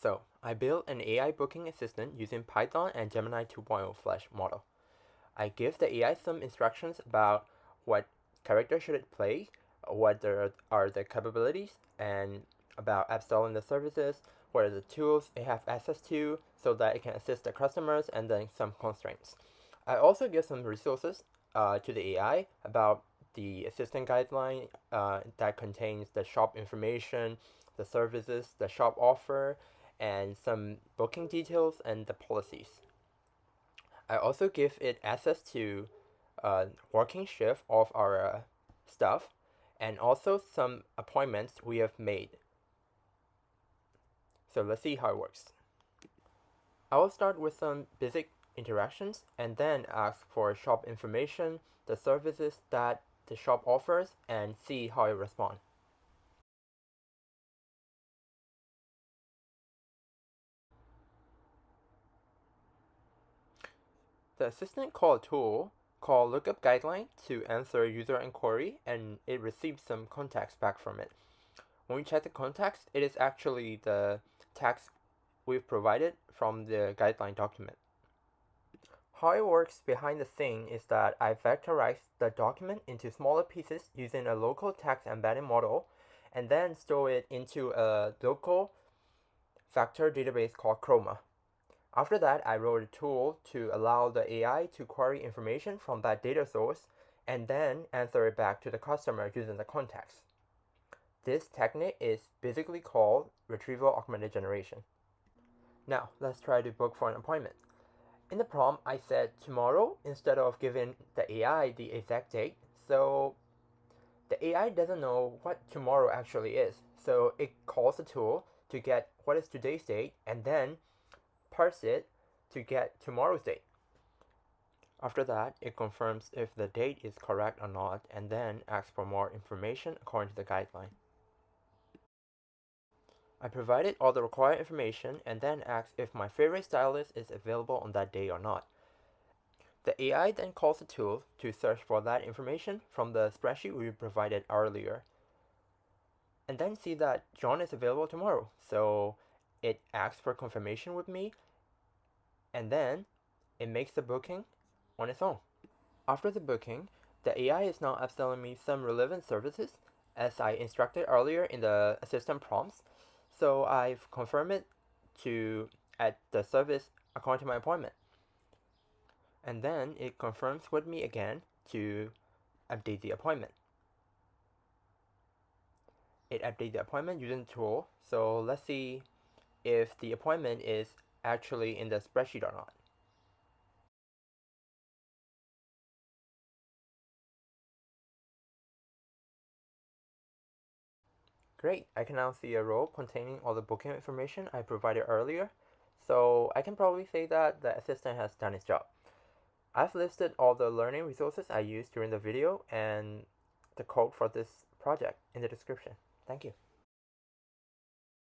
So, I built an AI booking assistant using Python and Gemini 2.0 Flash model. I give the AI some instructions about what character should it play, what are the capabilities, and about installing the services, what are the tools it has access to, so that it can assist the customers, and then some constraints. I also give some resources to the AI about the assistant guideline that contains the shop information, the services the shop offer, and some booking details and the policies. I also give it access to working shift of our stuff and also some appointments we have made. So let's see how it works. I will start with some basic interactions and then ask for shop information, the services that the shop offers, and see how it responds. The assistant called a tool called lookup guideline to answer user inquiry, and it receives some context back from it. When we check the context, it is actually the text we've provided from the guideline document. How it works behind the scene is that I vectorize the document into smaller pieces using a local text embedding model, and then store it into a local vector database called chroma. After that, I wrote a tool to allow the AI to query information from that data source and then answer it back to the customer using the context. This technique is basically called retrieval augmented generation. Now, let's try to book for an appointment. In the prompt, I said tomorrow instead of giving the AI the exact date, so the AI doesn't know what tomorrow actually is. So it calls the tool to get what is today's date and then parse it to get tomorrow's date. After that, it confirms if the date is correct or not and then asks for more information according to the guideline. I provided all the required information and then asked if my favorite stylist is available on that day or not. The AI then calls the tool to search for that information from the spreadsheet we provided earlier, and then see that John is available tomorrow. So it asks for confirmation with me, and then it makes the booking on its own. After the booking, the AI is now upselling me some relevant services as I instructed earlier in the assistant prompts. So I've confirmed it to add the service according to my appointment. And then it confirms with me again to update the appointment. It updates the appointment using the tool. So let's see if the appointment is actually in the spreadsheet or not. Great, I can now see a row containing all the booking information I provided earlier. So I can probably say that the assistant has done its job. I've listed all the learning resources I used during the video and the code for this project in the description. Thank you.